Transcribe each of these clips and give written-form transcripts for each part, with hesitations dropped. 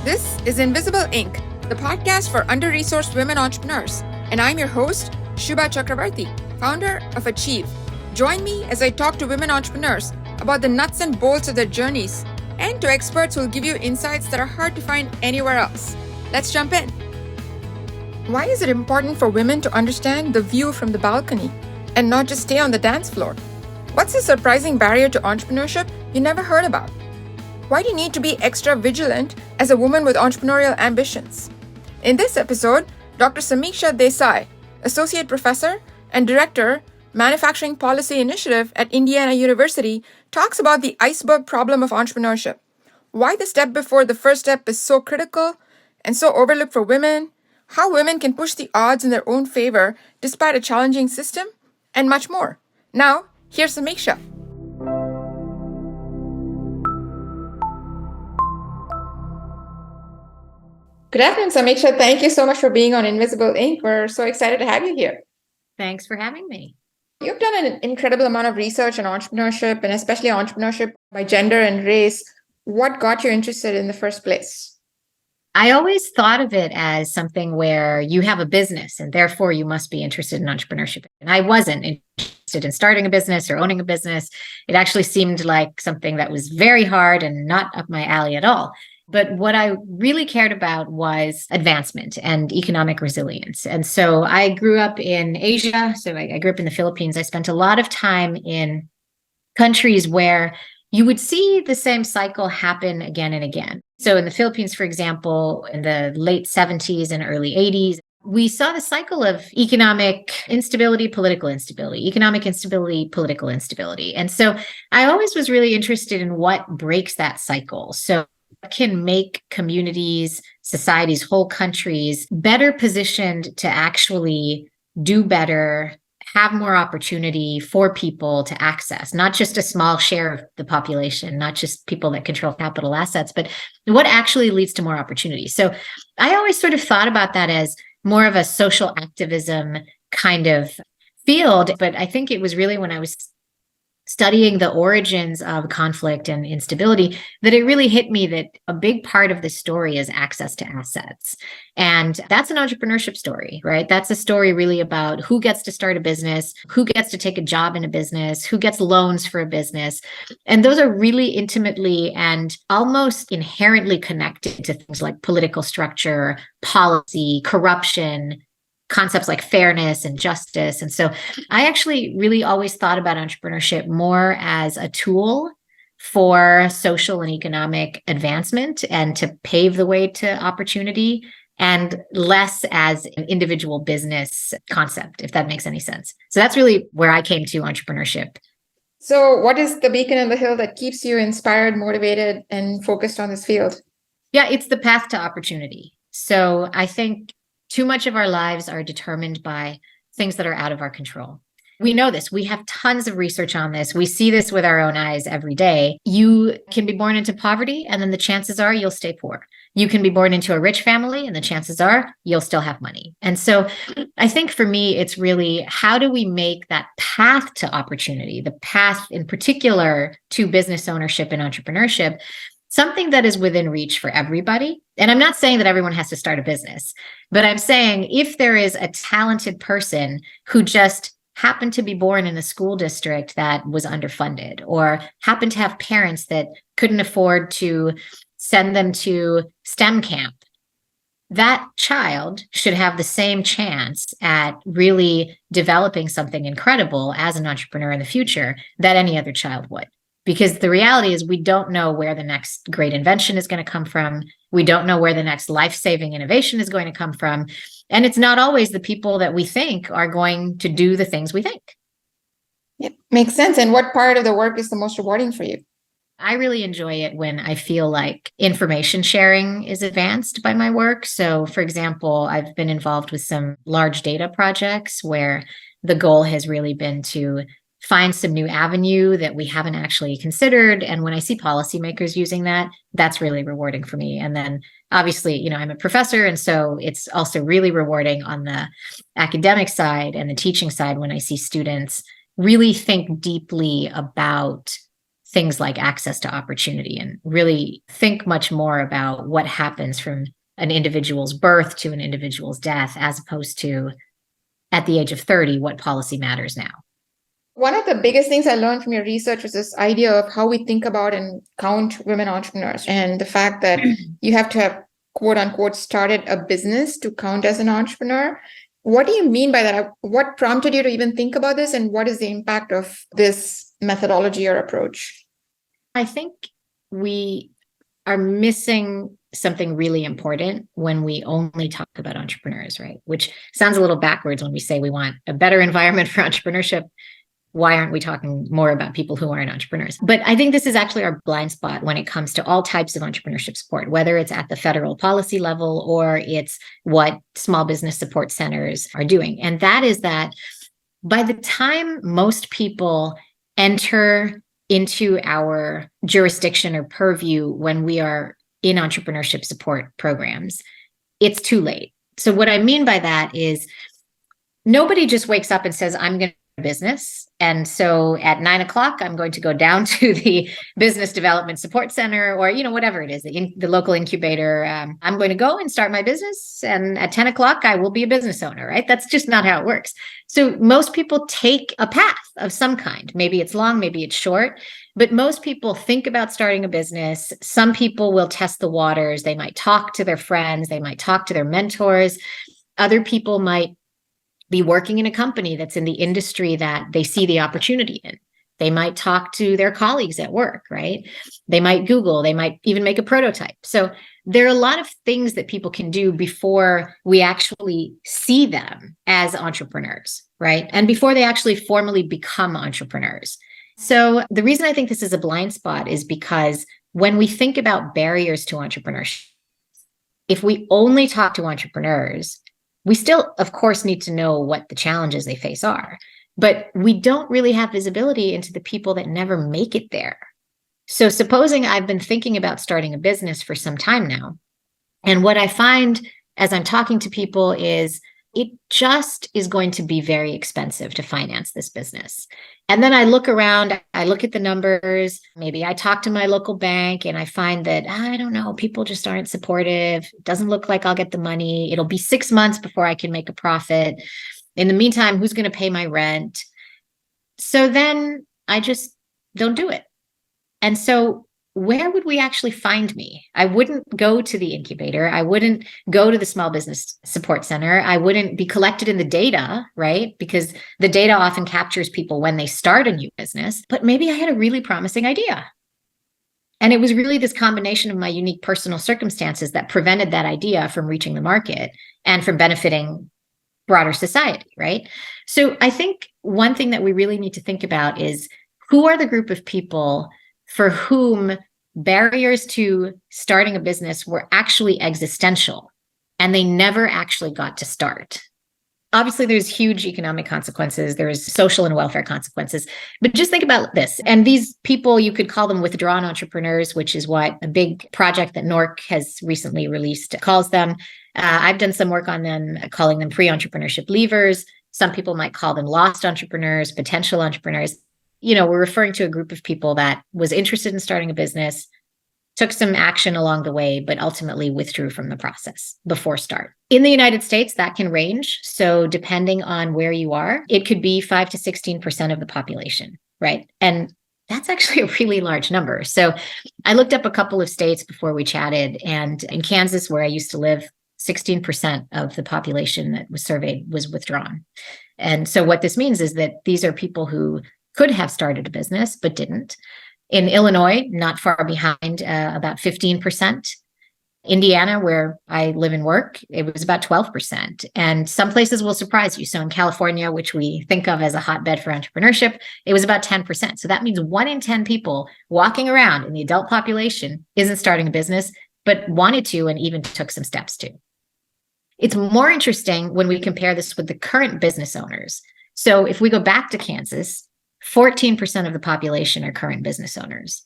This is Invisible Inc., the podcast for under-resourced women entrepreneurs. And I'm your host, Shubha Chakravarti, founder of Achieve. Join me as I talk to women entrepreneurs about the nuts and bolts of their journeys and to experts who will give you insights that are hard to find anywhere else. Let's jump in. Why is it important for women to understand the view from the balcony and not just stay on the dance floor? What's a surprising barrier to entrepreneurship you never heard about? Why do you need to be extra vigilant as a woman with entrepreneurial ambitions? In this episode, Dr. Sameeksha Desai, Associate Professor and Director, Manufacturing Policy Initiative at Indiana University, talks about the iceberg problem of entrepreneurship, why the step before the first step is so critical and so overlooked for women, how women can push the odds in their own favor despite a challenging system, and much more. Now, here's Sameeksha. Good afternoon, Sameeksha. Thank you so much for being on Invisible Inc. We're so excited to have you here. Thanks for having me. You've done an incredible amount of research on entrepreneurship, and especially entrepreneurship by gender and race. What got you interested in the first place? I always thought of it as something where you have a business and therefore you must be interested in entrepreneurship. And I wasn't interested in starting a business or owning a business. It actually seemed like something that was very hard and not up my alley at all. But what I really cared about was advancement and economic resilience. And so I grew up in Asia. So I grew up in the Philippines. I spent a lot of time in countries where you would see the same cycle happen again and again. So in the Philippines, for example, in the late 70s and early 80s, we saw the cycle of economic instability, political instability, economic instability, political instability. And so I always was really interested in what breaks that cycle. So can make communities, societies, whole countries better positioned to actually do better, have more opportunity for people to access, not just a small share of the population, not just people that control capital assets, but what actually leads to more opportunity. So I always sort of thought about that as more of a social activism kind of field. But I think it was really when I was studying the origins of conflict and instability, that it really hit me that a big part of the story is access to assets. And that's an entrepreneurship story, right? That's a story really about who gets to start a business, who gets to take a job in a business, who gets loans for a business. And those are really intimately and almost inherently connected to things like political structure, policy, corruption, concepts like fairness and justice. And so I actually really always thought about entrepreneurship more as a tool for social and economic advancement and to pave the way to opportunity, and less as an individual business concept, if that makes any sense. So that's really where I came to entrepreneurship. So what is the beacon in the hill that keeps you inspired, motivated, and focused on this field? Yeah, it's the path to opportunity. So I think too much of our lives are determined by things that are out of our control. We know this. We have tons of research on this. We see this with our own eyes every day. You can be born into poverty, and then the chances are you'll stay poor. You can be born into a rich family, and the chances are you'll still have money. And so I think for me, it's really how do we make that path to opportunity, the path in particular to business ownership and entrepreneurship, something that is within reach for everybody. And I'm not saying that everyone has to start a business, but I'm saying if there is a talented person who just happened to be born in a school district that was underfunded, or happened to have parents that couldn't afford to send them to STEM camp, that child should have the same chance at really developing something incredible as an entrepreneur in the future that any other child would. Because the reality is we don't know where the next great invention is going to come from. We don't know where the next life-saving innovation is going to come from. And it's not always the people that we think are going to do the things we think. Yep, makes sense. And what part of the work is the most rewarding for you? I really enjoy it when I feel like information sharing is advanced by my work. So, for example, I've been involved with some large data projects where the goal has really been to find some new avenue that we haven't actually considered. And when I see policymakers using that, that's really rewarding for me. And then obviously, I'm a professor. And so it's also really rewarding on the academic side and the teaching side when I see students really think deeply about things like access to opportunity and really think much more about what happens from an individual's birth to an individual's death, as opposed to at the age of 30, what policy matters now. One of the biggest things I learned from your research was this idea of how we think about and count women entrepreneurs, and the fact that you have to have, quote unquote, started a business to count as an entrepreneur. What do you mean by that? What prompted you to even think about this, and what is the impact of this methodology or approach? I think we are missing something really important when we only talk about entrepreneurs, right? Which sounds a little backwards when we say we want a better environment for entrepreneurship. Why aren't we talking more about people who aren't entrepreneurs? But I think this is actually our blind spot when it comes to all types of entrepreneurship support, whether it's at the federal policy level or it's what small business support centers are doing. And that is that by the time most people enter into our jurisdiction or purview when we are in entrepreneurship support programs, it's too late. So what I mean by that is nobody just wakes up and says, I'm going to business. And so at 9 o'clock, I'm going to go down to the business development support center, or, whatever it is, the local incubator. I'm going to go and start my business. And at 10 o'clock, I will be a business owner, right? That's just not how it works. So most people take a path of some kind. Maybe it's long, maybe it's short, but most people think about starting a business. Some people will test the waters. They might talk to their friends. They might talk to their mentors. Other people might be working in a company that's in the industry that they see the opportunity in. They might talk to their colleagues at work, right? They might Google, they might even make a prototype. So there are a lot of things that people can do before we actually see them as entrepreneurs, right? And before they actually formally become entrepreneurs. So the reason I think this is a blind spot is because when we think about barriers to entrepreneurship, if we only talk to entrepreneurs, we still, of course, need to know what the challenges they face are, but we don't really have visibility into the people that never make it there. So supposing I've been thinking about starting a business for some time now, and what I find as I'm talking to people is it just is going to be very expensive to finance this business. And then I look around, I look at the numbers, maybe I talk to my local bank and I find that, I don't know, people just aren't supportive. It doesn't look like I'll get the money. It'll be 6 months before I can make a profit. In the meantime, who's going to pay my rent? So then I just don't do it. And so where would we actually find me? I wouldn't go to the incubator. I wouldn't go to the small business support center. I wouldn't be collected in the data, right? Because the data often captures people when they start a new business. But maybe I had a really promising idea. And it was really this combination of my unique personal circumstances that prevented that idea from reaching the market and from benefiting broader society, right? So I think one thing that we really need to think about is who are the group of people for whom barriers to starting a business were actually existential and they never actually got to start. Obviously, there's huge economic consequences. There's social and welfare consequences. But just think about this. And these people, you could call them withdrawn entrepreneurs, which is what a big project that NORC has recently released calls them. I've done some work on them, calling them pre-entrepreneurship leavers. Some people might call them lost entrepreneurs, potential entrepreneurs. We're referring to a group of people that was interested in starting a business, took some action along the way, but ultimately withdrew from the process before start. In the United States, that can range. So depending on where you are, it could be 5 to 16% of the population, right? And that's actually a really large number. So I looked up a couple of states before we chatted, and in Kansas, where I used to live, 16% of the population that was surveyed was withdrawn. And so what this means is that these are people who could have started a business, but didn't. In Illinois, not far behind, about 15%. Indiana, where I live and work, it was about 12%. And some places will surprise you. So in California, which we think of as a hotbed for entrepreneurship, it was about 10%. So that means 1 in 10 people walking around in the adult population isn't starting a business, but wanted to and even took some steps to. It's more interesting when we compare this with the current business owners. So if we go back to Kansas, 14% of the population are current business owners.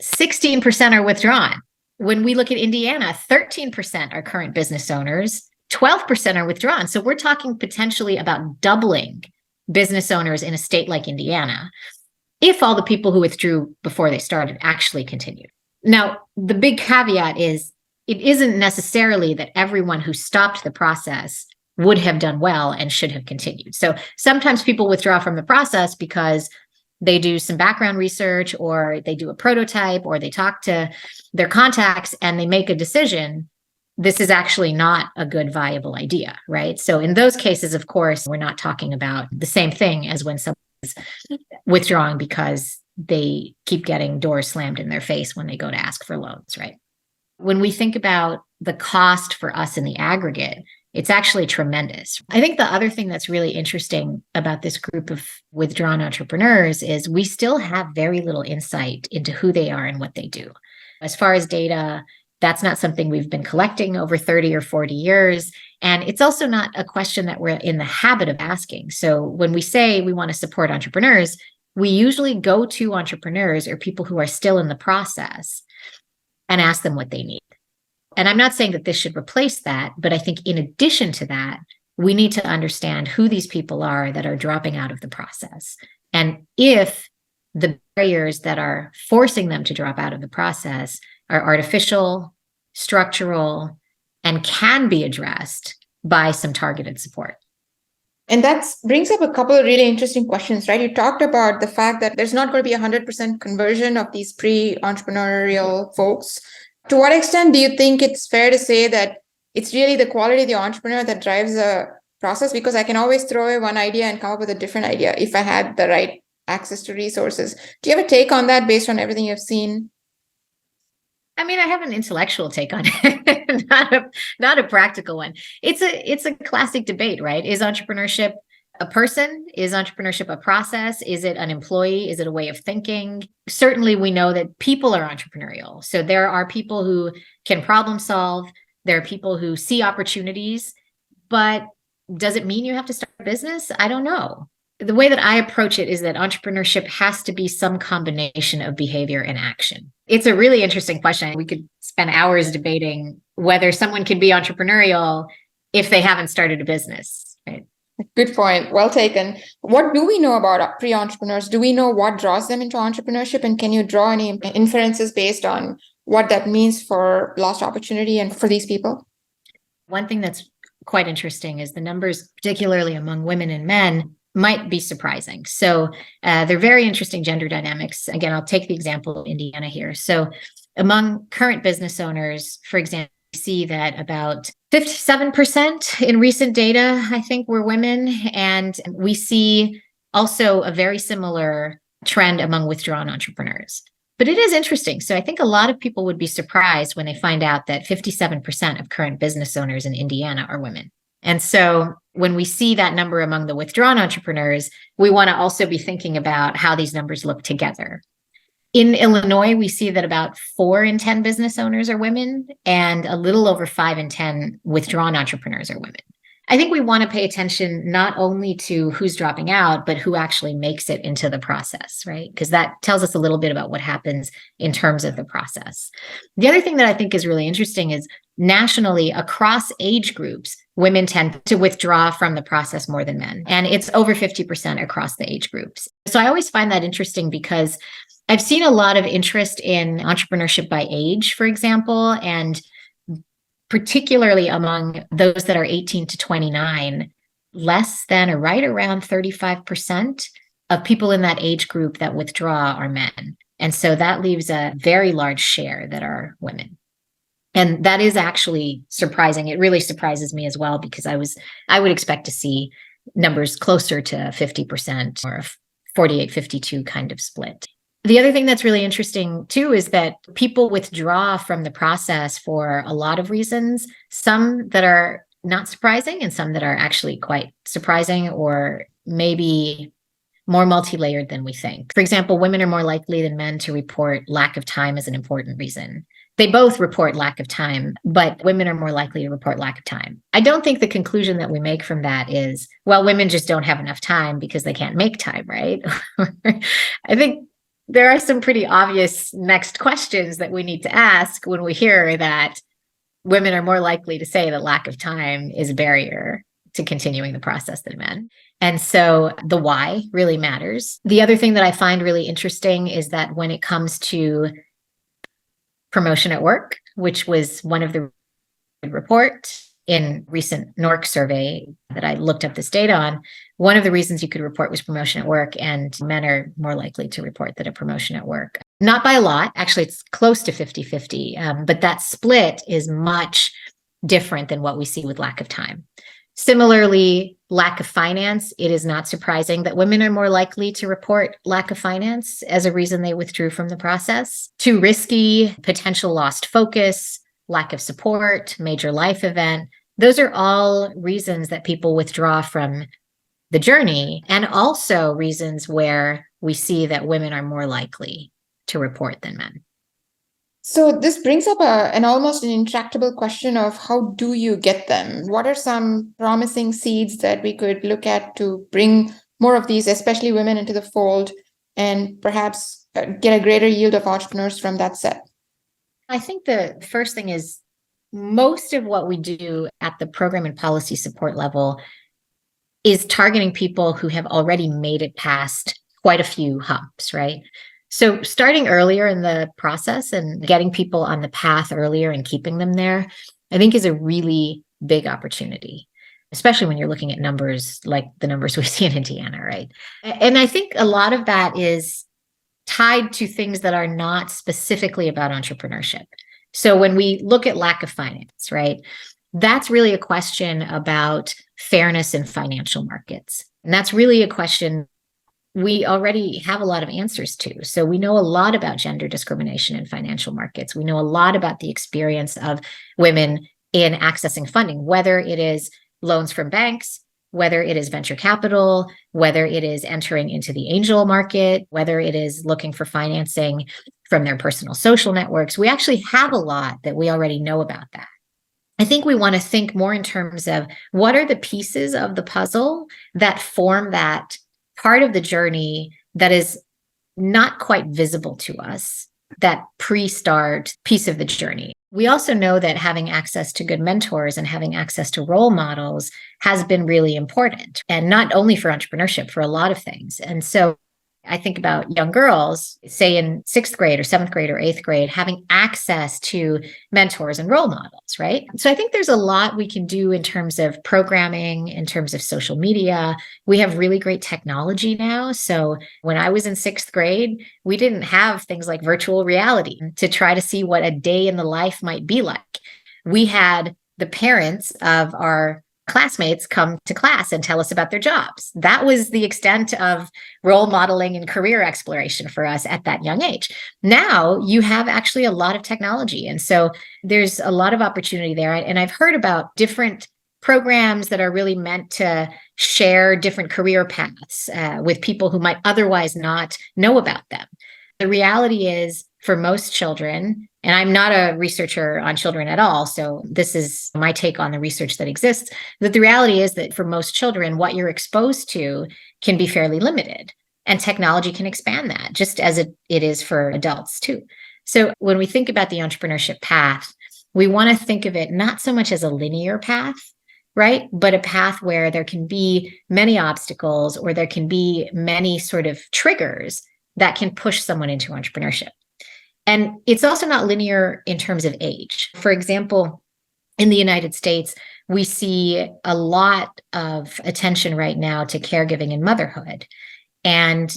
16% are withdrawn. When we look at Indiana, 13% are current business owners, 12% are withdrawn. So we're talking potentially about doubling business owners in a state like Indiana. if all the people who withdrew before they started actually continued. Now, the big caveat is it isn't necessarily that everyone who stopped the process would have done well and should have continued. So sometimes people withdraw from the process because they do some background research, or they do a prototype, or they talk to their contacts and they make a decision. This is actually not a good, viable idea, right? So in those cases, of course, we're not talking about the same thing as when someone is withdrawing because they keep getting doors slammed in their face when they go to ask for loans, right? When we think about the cost for us in the aggregate, it's actually tremendous. I think the other thing that's really interesting about this group of withdrawn entrepreneurs is we still have very little insight into who they are and what they do. As far as data, that's not something we've been collecting over 30 or 40 years. And it's also not a question that we're in the habit of asking. So when we say we want to support entrepreneurs, we usually go to entrepreneurs or people who are still in the process and ask them what they need. And I'm not saying that this should replace that, but I think in addition to that, we need to understand who these people are that are dropping out of the process. And if the barriers that are forcing them to drop out of the process are artificial, structural, and can be addressed by some targeted support. And that brings up a couple of really interesting questions, right? You talked about the fact that there's not going to be 100% conversion of these pre-entrepreneurial folks. To what extent do you think it's fair to say that it's really the quality of the entrepreneur that drives the process? Because I can always throw away one idea and come up with a different idea if I had the right access to resources. Do you have a take on that based on everything you've seen? I mean, I have an intellectual take on it, not a practical one. It's a classic debate, right? Is entrepreneurship a person? Is entrepreneurship a process? Is it an employee? Is it a way of thinking? Certainly, we know that people are entrepreneurial. So there are people who can problem solve. There are people who see opportunities, but does it mean you have to start a business? I don't know. The way that I approach it is that entrepreneurship has to be some combination of behavior and action. It's a really interesting question. We could spend hours debating whether someone can be entrepreneurial if they haven't started a business, right? Good point. Well taken. What do we know about pre-entrepreneurs? Do we know what draws them into entrepreneurship? And can you draw any inferences based on what that means for lost opportunity and for these people? One thing that's quite interesting is the numbers, particularly among women and men, might be surprising. So they're very interesting gender dynamics. Again, I'll take the example of Indiana here. So among current business owners, for example, we see that about 57% in recent data, I think, were women. And we see also a very similar trend among withdrawn entrepreneurs. But it is interesting. So I think a lot of people would be surprised when they find out that 57% of current business owners in Indiana are women. And so when we see that number among the withdrawn entrepreneurs, we want to also be thinking about how these numbers look together. In Illinois, we see that about 4 in 10 business owners are women, and a little over 5 in 10 withdrawn entrepreneurs are women. I think we want to pay attention not only to who's dropping out, but who actually makes it into the process, right? Because that tells us a little bit about what happens in terms of the process. The other thing that I think is really interesting is nationally, across age groups, women tend to withdraw from the process more than men. And it's over 50% across the age groups. So I always find that interesting because I've seen a lot of interest in entrepreneurship by age, for example, and particularly among those that are 18 to 29, less than or right around 35% of people in that age group that withdraw are men. And so that leaves a very large share that are women. And that is actually surprising. It really surprises me as well, because I would expect to see numbers closer to 50% or a 48-52 kind of split. The other thing that's really interesting too is that people withdraw from the process for a lot of reasons, some that are not surprising and some that are actually quite surprising or maybe more multi-layered than we think. For example, women are more likely than men to report lack of time as an important reason. They both report lack of time, but women are more likely to report lack of time. I don't think the conclusion that we make from that is, well, women just don't have enough time because they can't make time, right? I think there are some pretty obvious next questions that we need to ask when we hear that women are more likely to say that lack of time is a barrier to continuing the process than men. And so the why really matters. The other thing that I find really interesting is that when it comes to promotion at work, which was one of the report in recent NORC survey that I looked up this data on, one of the reasons you could report was promotion at work, and men are more likely to report that a promotion at work. Not by a lot, actually it's close to 50-50, but that split is much different than what we see with lack of time. Similarly, lack of finance, it is not surprising that women are more likely to report lack of finance as a reason they withdrew from the process. Too risky, potential lost focus, lack of support, major life event. Those are all reasons that people withdraw from the journey, and also reasons where we see that women are more likely to report than men. So this brings up an almost an intractable question of how do you get them? What are some promising seeds that we could look at to bring more of these, especially women, into the fold and perhaps get a greater yield of entrepreneurs from that set? I think the first thing is most of what we do at the program and policy support level is targeting people who have already made it past quite a few humps, right? So starting earlier in the process and getting people on the path earlier and keeping them there, I think is a really big opportunity, especially when you're looking at numbers like the numbers we see in Indiana, right? And I think a lot of that is tied to things that are not specifically about entrepreneurship. So when we look at lack of finance, right, that's really a question about fairness in financial markets. And that's really a question we already have a lot of answers to. So we know a lot about gender discrimination in financial markets. We know a lot about the experience of women in accessing funding, whether it is loans from banks, whether it is venture capital, whether it is entering into the angel market, whether it is looking for financing from their personal social networks. We actually have a lot that we already know about that. I think we want to think more in terms of what are the pieces of the puzzle that form that part of the journey that is not quite visible to us, that pre-start piece of the journey. We also know that having access to good mentors and having access to role models has been really important, and not only for entrepreneurship, for a lot of things. And so I think about young girls, say in 6th grade or 7th grade or 8th grade, having access to mentors and role models, right? So I think there's a lot we can do in terms of programming, in terms of social media. We have really great technology now. So when I was in 6th grade, we didn't have things like virtual reality to try to see what a day in the life might be like. We had the parents of our classmates come to class and tell us about their jobs. That was the extent of role modeling and career exploration for us at that young age. Now you have actually a lot of technology. And so there's a lot of opportunity there. And I've heard about different programs that are really meant to share different career paths with people who might otherwise not know about them. The reality is, for most children, and I'm not a researcher on children at all, so this is my take on the research that exists, that the reality is that for most children, what you're exposed to can be fairly limited, and technology can expand that, just as it is for adults too. So when we think about the entrepreneurship path, we want to think of it not so much as a linear path, right? But a path where there can be many obstacles, or there can be many sort of triggers that can push someone into entrepreneurship. And it's also not linear in terms of age. For example, in the United States, we see a lot of attention right now to caregiving and motherhood. And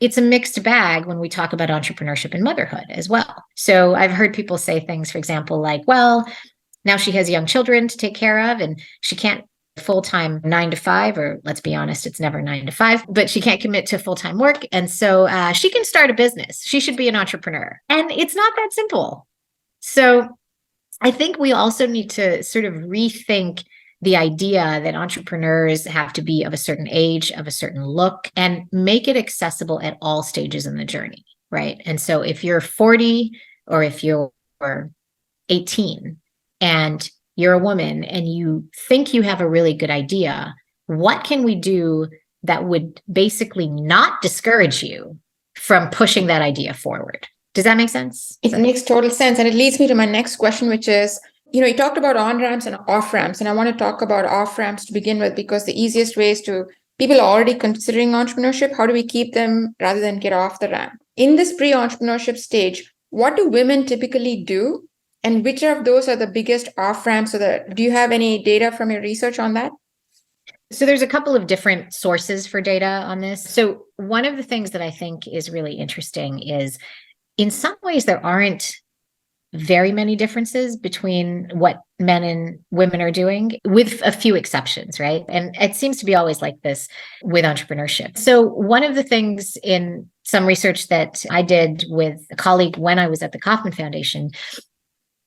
it's a mixed bag when we talk about entrepreneurship and motherhood as well. So I've heard people say things, for example, like, well, now she has young children to take care of and she can't full-time 9 to 5, or let's be honest, it's never 9 to 5, but she can't commit to full-time work. And so she can start a business. She should be an entrepreneur. And it's not that simple. So I think we also need to sort of rethink the idea that entrepreneurs have to be of a certain age, of a certain look, and make it accessible at all stages in the journey, right? And so if you're 40 or if you're 18 and you're a woman and you think you have a really good idea, what can we do that would basically not discourage you from pushing that idea forward? Does that make sense? It makes total sense. And it leads me to my next question, which is, You talked about on ramps and off ramps, and I want to talk about off ramps to begin with, because the easiest way is to people are already considering entrepreneurship. How do we keep them rather than get off the ramp? In this pre entrepreneurship stage, what do women typically do? And which of those are the biggest off ramps? Do you have any data from your research on that? So there's a couple of different sources for data on this. So one of the things that I think is really interesting is in some ways there aren't very many differences between what men and women are doing, with a few exceptions, right? And it seems to be always like this with entrepreneurship. So one of the things in some research that I did with a colleague when I was at the Kauffman Foundation,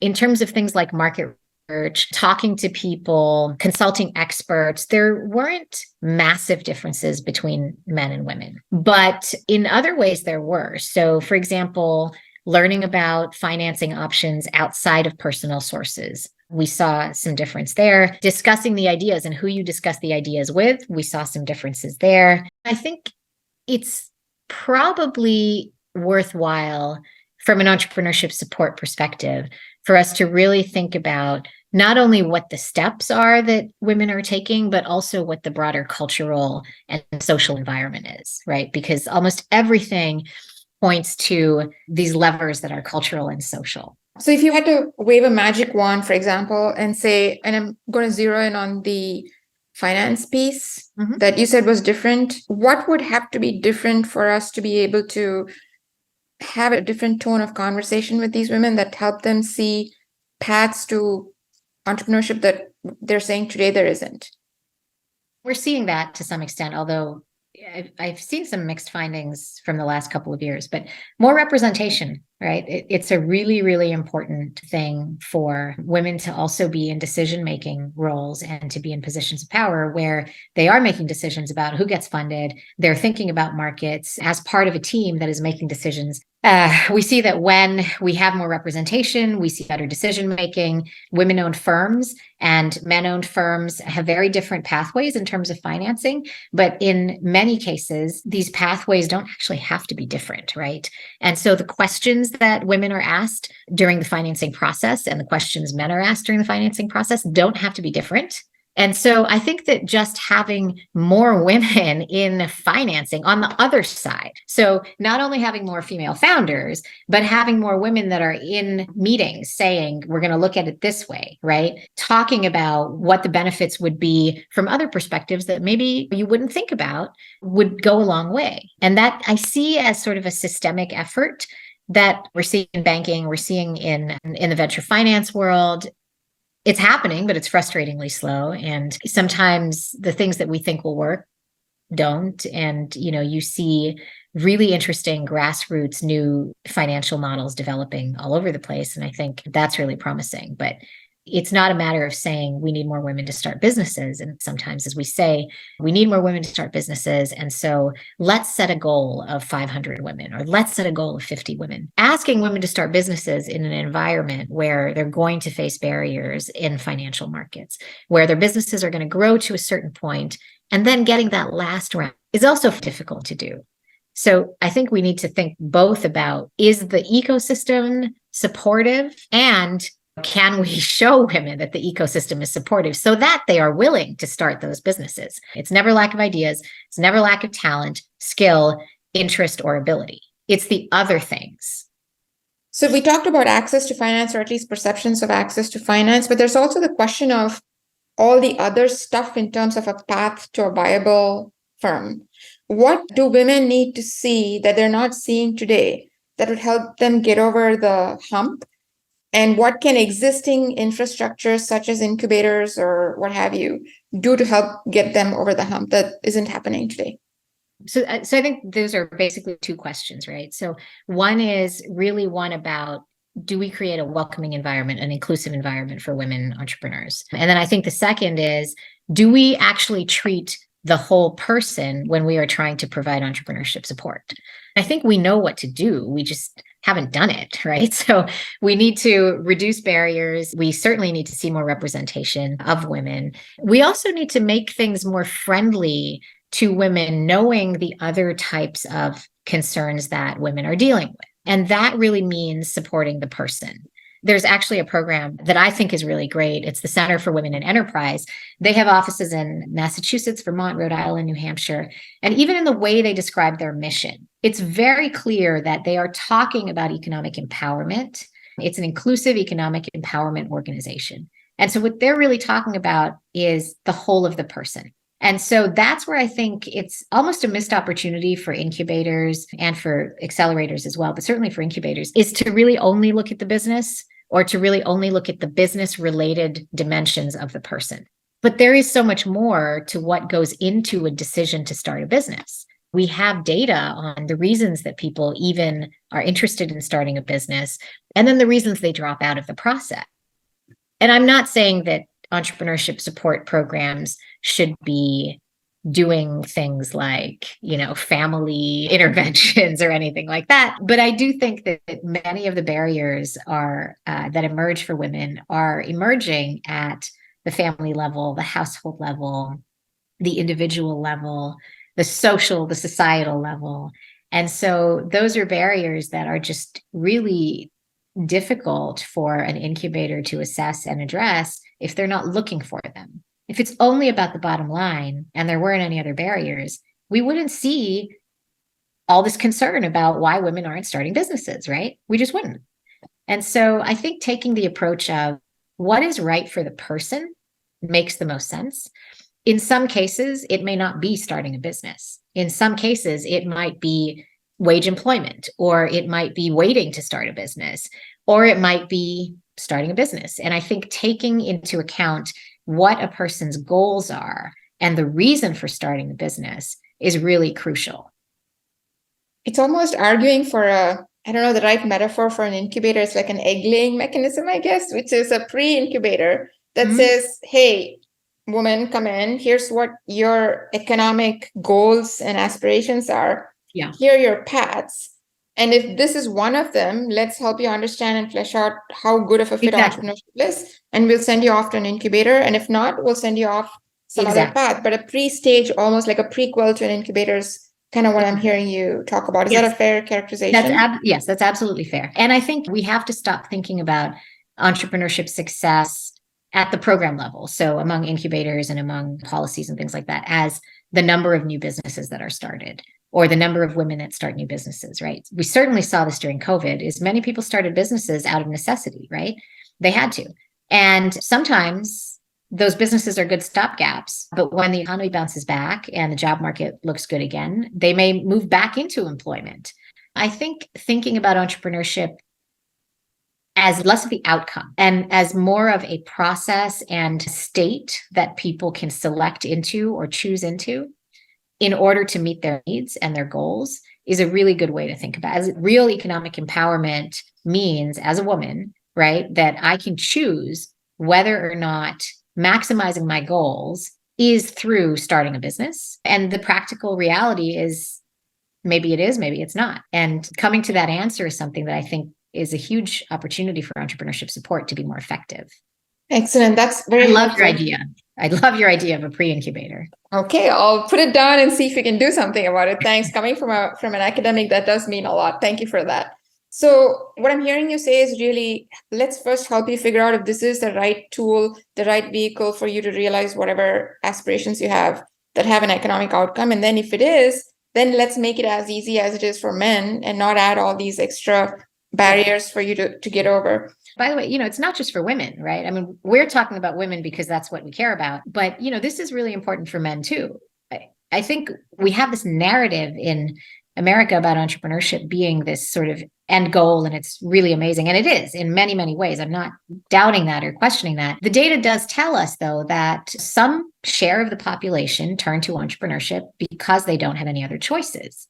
in terms of things like market research, talking to people, consulting experts, there weren't massive differences between men and women. But in other ways, there were. So, for example, learning about financing options outside of personal sources. We saw some difference there. Discussing the ideas and who you discuss the ideas with, we saw some differences there. I think it's probably worthwhile from an entrepreneurship support perspective for us to really think about not only what the steps are that women are taking, but also what the broader cultural and social environment is, right? Because almost everything points to these levers that are cultural and social. So if you had to wave a magic wand, for example, and say, and I'm going to zero in on the finance piece that you said was different, what would have to be different for us to be able to have a different tone of conversation with these women that help them see paths to entrepreneurship that they're saying today there isn't? We're seeing that to some extent, although I've seen some mixed findings from the last couple of years, but more representation, right? It's a really, really important thing for women to also be in decision-making roles and to be in positions of power where they are making decisions about who gets funded. They're thinking about markets as part of a team that is making decisions. We see that when we have more representation, we see better decision-making. Women-owned firms and men-owned firms have very different pathways in terms of financing, but in many cases, these pathways don't actually have to be different, right? And so the questions that women are asked during the financing process and the questions men are asked during the financing process don't have to be different. And so I think that just having more women in financing on the other side, so not only having more female founders, but having more women that are in meetings saying, we're going to look at it this way, right? Talking about what the benefits would be from other perspectives that maybe you wouldn't think about would go a long way. And that I see as sort of a systemic effort that we're seeing in banking, we're seeing in the venture finance world. It's happening, but it's frustratingly slow. And sometimes the things that we think will work don't. And, you see really interesting grassroots new financial models developing all over the place. And I think that's really promising. But it's not a matter of saying we need more women to start businesses. And sometimes as we say, we need more women to start businesses. And so let's set a goal of 500 women, or let's set a goal of 50 women. Asking women to start businesses in an environment where they're going to face barriers in financial markets, where their businesses are going to grow to a certain point, and then getting that last round is also difficult to do. So I think we need to think both about, is the ecosystem supportive, and can we show women that the ecosystem is supportive so that they are willing to start those businesses? It's never lack of ideas. It's never lack of talent, skill, interest, or ability. It's the other things. So we talked about access to finance, or at least perceptions of access to finance, but there's also the question of all the other stuff in terms of a path to a viable firm. What do women need to see that they're not seeing today that would help them get over the hump? And what can existing infrastructures such as incubators or what have you do to help get them over the hump that isn't happening today? So I think those are basically two questions, right? So one is really one about, do we create a welcoming environment, an inclusive environment for women entrepreneurs? And then I think the second is, do we actually treat the whole person when we are trying to provide entrepreneurship support? I think we know what to do. We just haven't done it, right? So we need to reduce barriers. We certainly need to see more representation of women. We also need to make things more friendly to women, knowing the other types of concerns that women are dealing with. And that really means supporting the person. There's actually a program that I think is really great. It's the Center for Women in Enterprise. They have offices in Massachusetts, Vermont, Rhode Island, New Hampshire. And even in the way they describe their mission, it's very clear that they are talking about economic empowerment. It's an inclusive economic empowerment organization. And so what they're really talking about is the whole of the person. And so that's where I think it's almost a missed opportunity for incubators and for accelerators as well, but certainly for incubators, is to really only look at the business or to really only look at the business related dimensions of the person. But there is so much more to what goes into a decision to start a business. We have data on the reasons that people even are interested in starting a business, and then the reasons they drop out of the process. And I'm not saying that entrepreneurship support programs should be doing things like, family interventions or anything like that. But I do think that many of the barriers that emerge for women are emerging at the family level, the household level, the individual level, the societal level. And so those are barriers that are just really difficult for an incubator to assess and address if they're not looking for them. If it's only about the bottom line and there weren't any other barriers, we wouldn't see all this concern about why women aren't starting businesses, right? We just wouldn't. And so I think taking the approach of what is right for the person makes the most sense. In some cases, it may not be starting a business. In some cases, it might be wage employment, or it might be waiting to start a business, or it might be starting a business. And I think taking into account what a person's goals are and the reason for starting the business is really crucial. It's almost arguing for the right metaphor for an incubator. It's like an egg-laying mechanism, I guess, which is a pre-incubator that says, hey, woman, come in. Here's what your economic goals and aspirations are. Yeah. Here are your paths. And if this is one of them, let's help you understand and flesh out how good of a fit entrepreneurship is. And we'll send you off to an incubator. And if not, we'll send you off some other path. But a pre-stage, almost like a prequel to an incubator, is kind of what I'm hearing you talk about. Is that a fair characterization? Yes, that's absolutely fair. And I think we have to stop thinking about entrepreneurship success at the program level. So among incubators and among policies and things like that, as the number of new businesses that are started, or the number of women that start new businesses, right? We certainly saw this during COVID, is many people started businesses out of necessity, right? They had to. And sometimes those businesses are good stopgaps, but when the economy bounces back and the job market looks good again, they may move back into employment. I think thinking about entrepreneurship as less of the outcome and as more of a process and state that people can select into or choose into in order to meet their needs and their goals is a really good way to think about it. As real economic empowerment means, as a woman, right, that I can choose whether or not maximizing my goals is through starting a business. And the practical reality is maybe it is, maybe it's not. And coming to that answer is something that I think is a huge opportunity for entrepreneurship support to be more effective. Excellent. That's very helpful. I love your idea of a pre-incubator. Okay, I'll put it down and see if we can do something about it. Thanks. Coming from an academic, that does mean a lot. Thank you for that. So what I'm hearing you say is really, let's first help you figure out if this is the right tool, the right vehicle for you to realize whatever aspirations you have that have an economic outcome. And then if it is, then let's make it as easy as it is for men and not add all these extra barriers for you to get over. By the way, it's not just for women, right? I mean, we're talking about women because that's what we care about. But, this is really important for men too. I think we have this narrative in America about entrepreneurship being this sort of end goal, and it's really amazing. And it is in many, many ways. I'm not doubting that or questioning that. The data does tell us, though, that some share of the population turn to entrepreneurship because they don't have any other choices.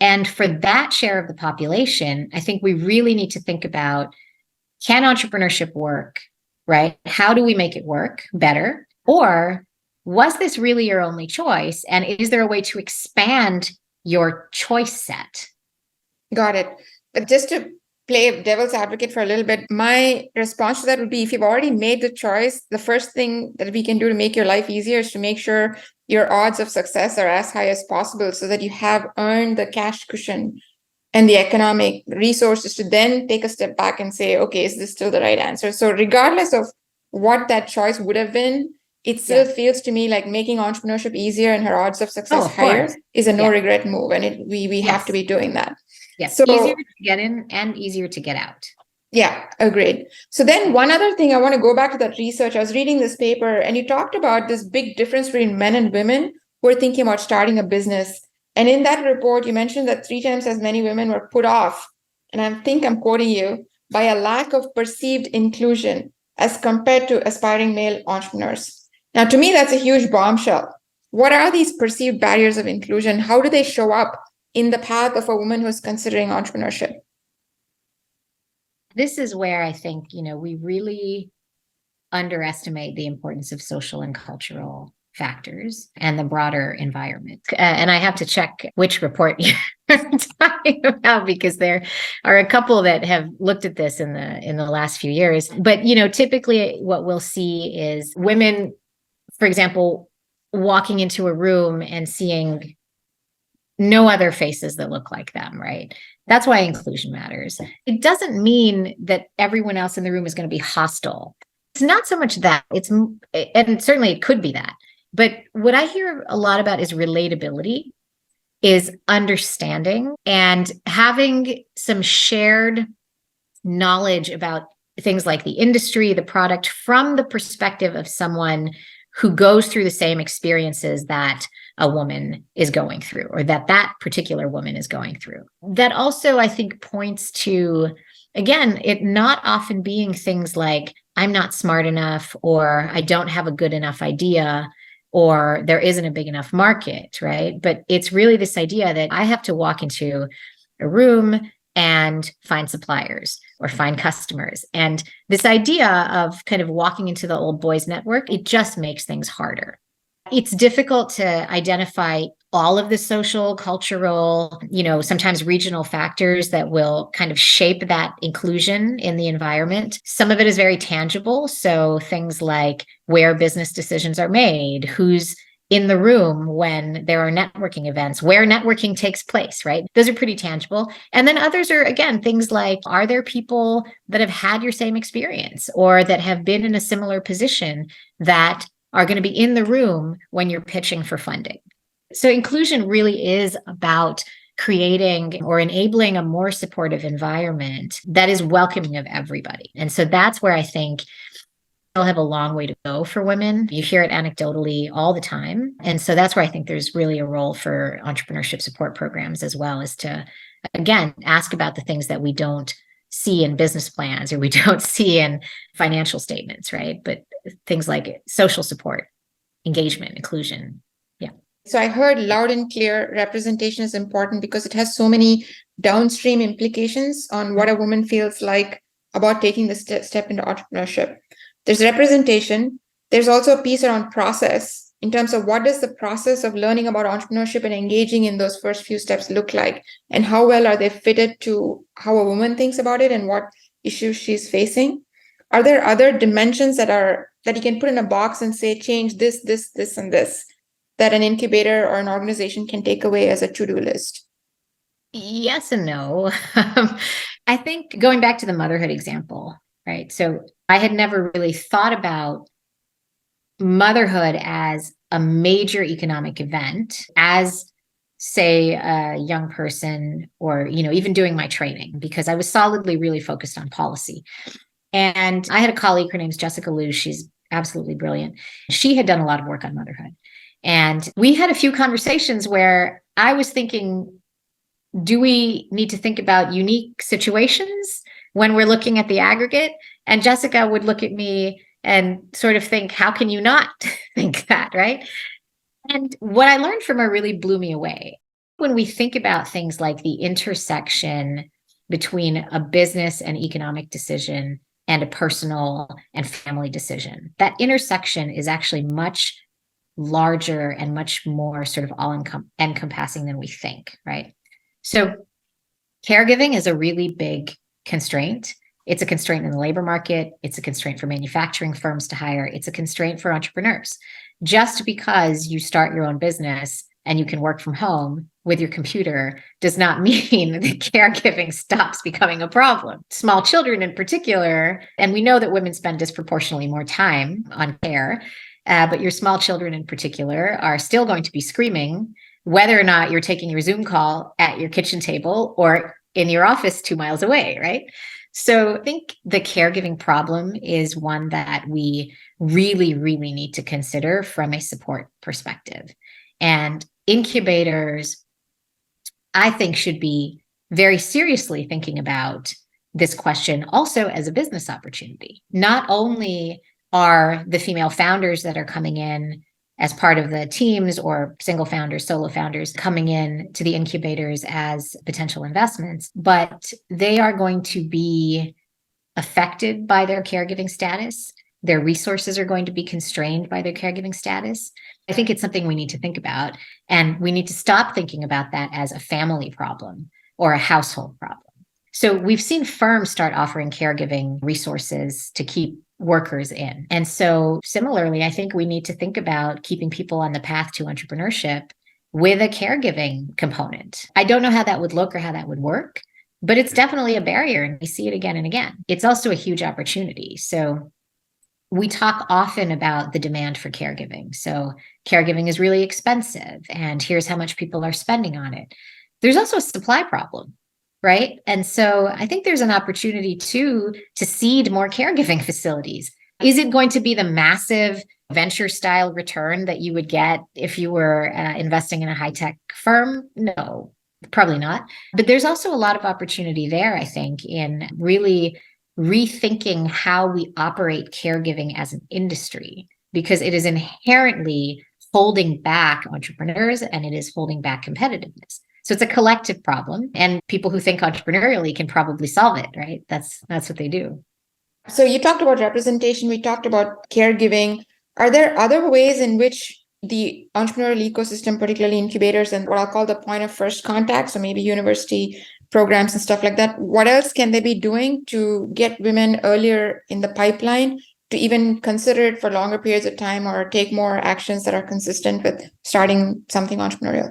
And for that share of the population, I think we really need to think about, can entrepreneurship work, right? How do we make it work better? Or was this really your only choice? And is there a way to expand your choice set? Got it. But just to play devil's advocate for a little bit, my response to that would be, if you've already made the choice, the first thing that we can do to make your life easier is to make sure your odds of success are as high as possible so that you have earned the cash cushion and the economic resources to then take a step back and say, okay, is this still the right answer? So regardless of what that choice would have been, it still feels to me like making entrepreneurship easier and her odds of success higher is a no regret move. And we have to be doing that. Yes. So easier to get in and easier to get out. Yeah, agreed. So then one other thing, I want to go back to that research. I was reading this paper and you talked about this big difference between men and women who are thinking about starting a business. And in that report, you mentioned that 3 times as many women were put off, and I think I'm quoting you, by a lack of perceived inclusion as compared to aspiring male entrepreneurs. Now, to me, that's a huge bombshell. What are these perceived barriers of inclusion? How do they show up in the path of a woman who's considering entrepreneurship? This is where I think, we really underestimate the importance of social and cultural factors and the broader environment. And I have to check which report you're talking about, because there are a couple that have looked at this in the last few years. But, typically what we'll see is women, for example, walking into a room and seeing no other faces that look like them, right? That's why inclusion matters. It doesn't mean that everyone else in the room is going to be hostile. It's not so much that, and certainly it could be that. But what I hear a lot about is relatability, is understanding and having some shared knowledge about things like the industry, the product, from the perspective of someone who goes through the same experiences that a woman is going through, or that particular woman is going through. That also, I think, points to, again, it not often being things like, I'm not smart enough, or I don't have a good enough idea, or there isn't a big enough market, right? But it's really this idea that I have to walk into a room and find suppliers or find customers. And this idea of kind of walking into the old boys network, it just makes things harder. It's difficult to identify all of the social, cultural, sometimes regional factors that will kind of shape that inclusion in the environment. Some of it is very tangible. So things like where business decisions are made, who's in the room when there are networking events, where networking takes place, right? Those are pretty tangible. And then others are, again, things like, are there people that have had your same experience or that have been in a similar position that are going to be in the room when you're pitching for funding? So inclusion really is about creating or enabling a more supportive environment that is welcoming of everybody. And so that's where I think we'll have a long way to go for women. You hear it anecdotally all the time. And so that's where I think there's really a role for entrepreneurship support programs, as well as to, again, ask about the things that we don't see in business plans or we don't see in financial statements, right? But things like social support, engagement, inclusion. Yeah. So I heard loud and clear representation is important because it has so many downstream implications on what a woman feels like about taking the step into entrepreneurship. There's representation. There's also a piece around process in terms of what does the process of learning about entrepreneurship and engaging in those first few steps look like, and how well are they fitted to how a woman thinks about it and what issues she's facing. Are there other dimensions that you can put in a box and say, change this, and this, that an incubator or an organization can take away as a to-do list? Yes and no. I think going back to the motherhood example, right? So I had never really thought about motherhood as a major economic event, as, say, a young person, or, even doing my training, because I was solidly really focused on policy. And I had a colleague, her name's Jessica Liu. She's absolutely brilliant. She had done a lot of work on motherhood. And we had a few conversations where I was thinking, do we need to think about unique situations when we're looking at the aggregate? And Jessica would look at me and sort of think, how can you not think that, right? And what I learned from her really blew me away. When we think about things like the intersection between a business and economic decision and a personal and family decision, that intersection is actually much larger and much more sort of all-encompassing than we think, right? So caregiving is a really big constraint. It's a constraint in the labor market. It's a constraint for manufacturing firms to hire. It's a constraint for entrepreneurs. Just because you start your own business and you can work from home with your computer does not mean that caregiving stops becoming a problem. Small children in particular, and we know that women spend disproportionately more time on care, but your small children in particular are still going to be screaming whether or not you're taking your Zoom call at your kitchen table or in your office 2 miles away, right? So I think the caregiving problem is one that we really, really need to consider from a support perspective. And incubators, I think, should be very seriously thinking about this question also as a business opportunity. Not only are the female founders that are coming in as part of the teams or single founders, solo founders coming in to the incubators as potential investments, but they are going to be affected by their caregiving status. Their resources are going to be constrained by their caregiving status. I think it's something we need to think about. And we need to stop thinking about that as a family problem or a household problem. So we've seen firms start offering caregiving resources to keep workers in. And so similarly, I think we need to think about keeping people on the path to entrepreneurship with a caregiving component. I don't know how that would look or how that would work, but it's definitely a barrier, and we see it again and again. It's also a huge opportunity. So we talk often about the demand for caregiving. So caregiving is really expensive, and here's how much people are spending on it. There's also a supply problem, right? And so I think there's an opportunity to seed more caregiving facilities. Is it going to be the massive venture style return that you would get if you were investing in a high-tech firm? No, probably not. But there's also a lot of opportunity there, I think, in really rethinking how we operate caregiving as an industry, because it is inherently holding back entrepreneurs and it is holding back competitiveness. So it's a collective problem, and people who think entrepreneurially can probably solve it, right? That's what they do. So you talked about representation, we talked about caregiving. Are there other ways in which the entrepreneurial ecosystem, particularly incubators and what I'll call the point of first contact, so maybe university programs and stuff like that, what else can they be doing to get women earlier in the pipeline to even consider it for longer periods of time or take more actions that are consistent with starting something entrepreneurial?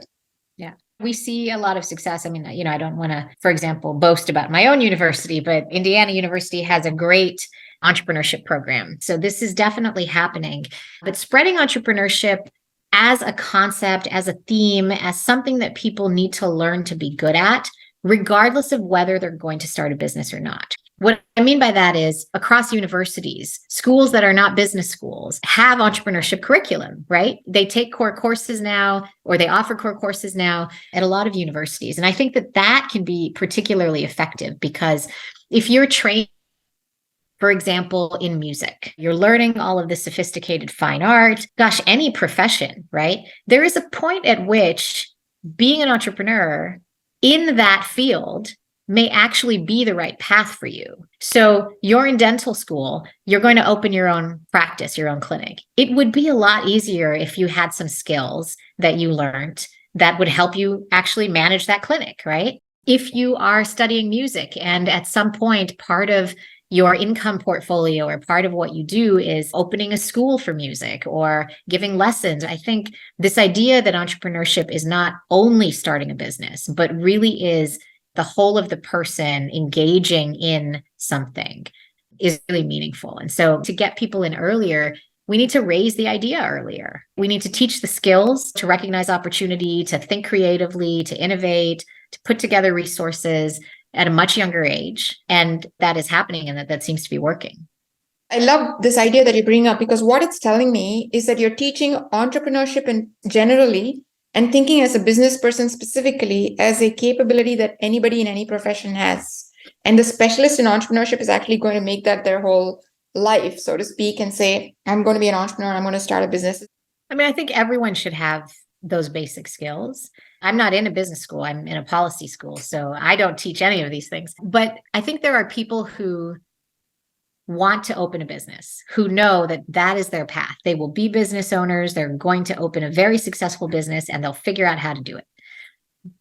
Yeah. We see a lot of success. I mean, I don't want to, for example, boast about my own university, but Indiana University has a great entrepreneurship program. So this is definitely happening. But spreading entrepreneurship as a concept, as a theme, as something that people need to learn to be good at, regardless of whether they're going to start a business or not. What I mean by that is across universities, schools that are not business schools have entrepreneurship curriculum, right? They take core courses now, or they offer core courses now at a lot of universities. And I think that can be particularly effective, because if you're trained, for example, in music, you're learning all of the sophisticated fine art, gosh, any profession, right? There is a point at which being an entrepreneur in that field may actually be the right path for you. So you're in dental school, you're going to open your own practice, your own clinic. It would be a lot easier if you had some skills that you learned that would help you actually manage that clinic, right? If you are studying music and at some point part of your income portfolio or part of what you do is opening a school for music or giving lessons, I think this idea that entrepreneurship is not only starting a business, but really is the whole of the person engaging in something is really meaningful. And so to get people in earlier, we need to raise the idea earlier. We need to teach the skills to recognize opportunity, to think creatively, to innovate, to put together resources at a much younger age. And that is happening, and that seems to be working. I love this idea that you bring up, because what it's telling me is that you're teaching entrepreneurship in generally and thinking as a business person specifically as a capability that anybody in any profession has. And the specialist in entrepreneurship is actually going to make that their whole life, so to speak, and say, I'm going to be an entrepreneur, I'm going to start a business. I mean, I think everyone should have those basic skills. I'm not in a business school, I'm in a policy school, so I don't teach any of these things. But I think there are people who want to open a business, who know that is their path. They will be business owners. They're going to open a very successful business and they'll figure out how to do it.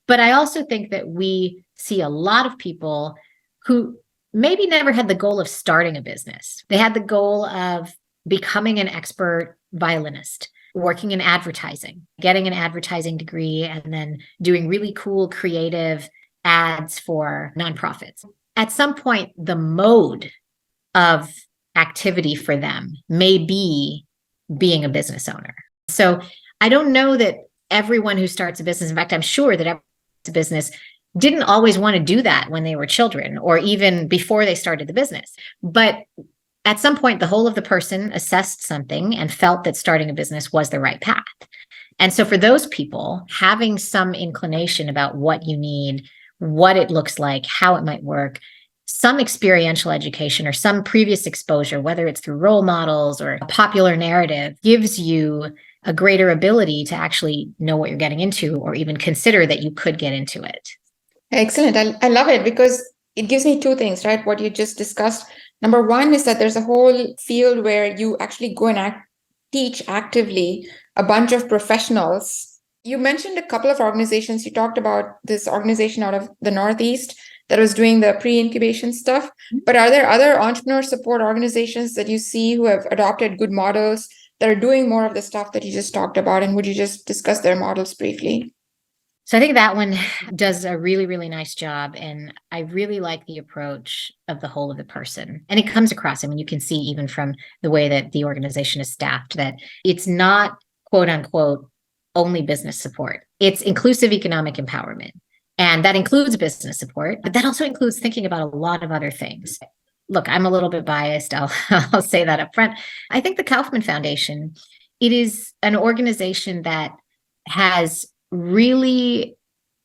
But I also think that we see a lot of people who maybe never had the goal of starting a business. They had the goal of becoming an expert violinist working in advertising, getting an advertising degree, and then doing really cool creative ads for nonprofits. At some point, the mode of activity for them may be being a business owner. So I don't know that everyone who starts a business, in fact, I'm sure that every business didn't always want to do that when they were children or even before they started the business. But at some point, the whole of the person assessed something and felt that starting a business was the right path. And so for those people, having some inclination about what you need, what it looks like, how it might work, some experiential education or some previous exposure, whether it's through role models or a popular narrative, gives you a greater ability to actually know what you're getting into or even consider that you could get into it. Excellent. I love it because it gives me two things, right? What you just discussed. Number one is that there's a whole field where you actually go and teach actively a bunch of professionals. You mentioned a couple of organizations. You talked about this organization out of the Northeast that was doing the pre-incubation stuff. But are there other entrepreneur support organizations that you see who have adopted good models that are doing more of the stuff that you just talked about? And would you just discuss their models briefly? So I think that one does a really, really nice job. And I really like the approach of the whole of the person. And it comes across, I mean, you can see even from the way that the organization is staffed, that it's not quote unquote only business support. It's inclusive economic empowerment. And that includes business support, but that also includes thinking about a lot of other things. Look, I'm a little bit biased. I'll say that up front. I think the Kaufman Foundation, it is an organization that has really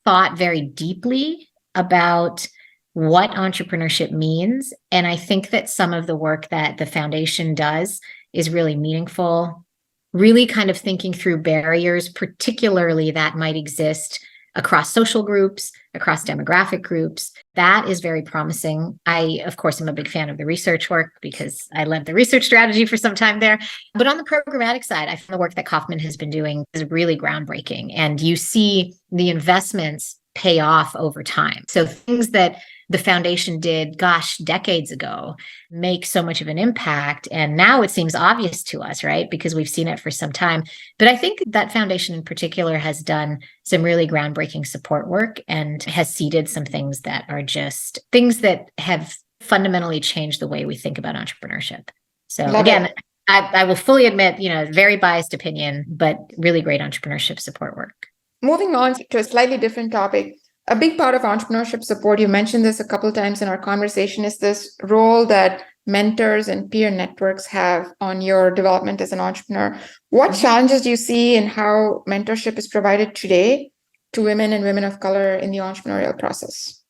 thought very deeply about what entrepreneurship means. And I think that some of the work that the foundation does is really meaningful, really kind of thinking through barriers, particularly that might exist across social groups, across demographic groups. That is very promising. I, of course, am a big fan of the research work because I led the research strategy for some time there. But on the programmatic side, I find the work that Kaufman has been doing is really groundbreaking. And you see the investments pay off over time. So things that the foundation did, decades ago, make so much of an impact. And now it seems obvious to us, right? Because we've seen it for some time. But I think that foundation in particular has done some really groundbreaking support work and has seeded some things that are just things that have fundamentally changed the way we think about entrepreneurship. So again, I will fully admit, very biased opinion, but really great entrepreneurship support work. Moving on to a slightly different topic. A big part of entrepreneurship support, you mentioned this a couple of times in our conversation, is this role that mentors and peer networks have on your development as an entrepreneur. What challenges do you see in how mentorship is provided today to women and women of color in the entrepreneurial process?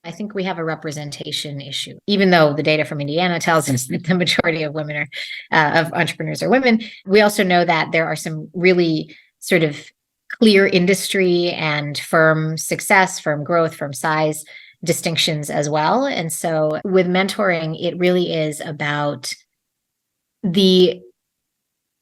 I think we have a representation issue, even though the data from Indiana tells us that the majority of women of entrepreneurs are women. We also know that there are some really sort of clear industry and firm success, firm growth, firm size distinctions as well. And so with mentoring, it really is about the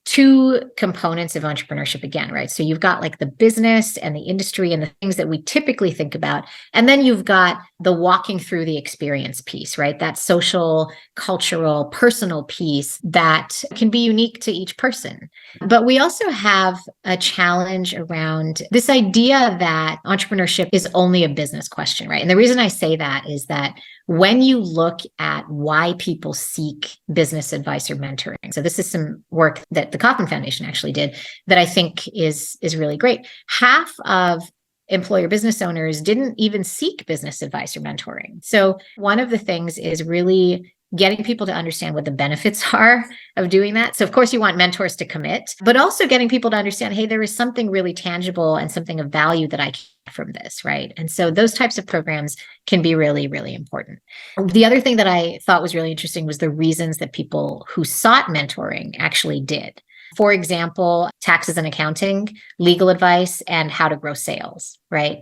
two components of entrepreneurship again, right? So you've got like the business and the industry and the things that we typically think about. And then you've got the walking through the experience piece, right? That social, cultural, personal piece that can be unique to each person. But we also have a challenge around this idea that entrepreneurship is only a business question, right? And the reason I say that is that when you look at why people seek business advice or mentoring, so this is some work that the Kaufman Foundation actually did that I think is really great. Half of employer business owners didn't even seek business advice or mentoring. So one of the things is really getting people to understand what the benefits are of doing that. So of course you want mentors to commit, but also getting people to understand, hey, there is something really tangible and something of value that I can get from this, right? And so those types of programs can be really, really important. The other thing that I thought was really interesting was the reasons that people who sought mentoring actually did. For example, taxes and accounting, legal advice, and how to grow sales, right?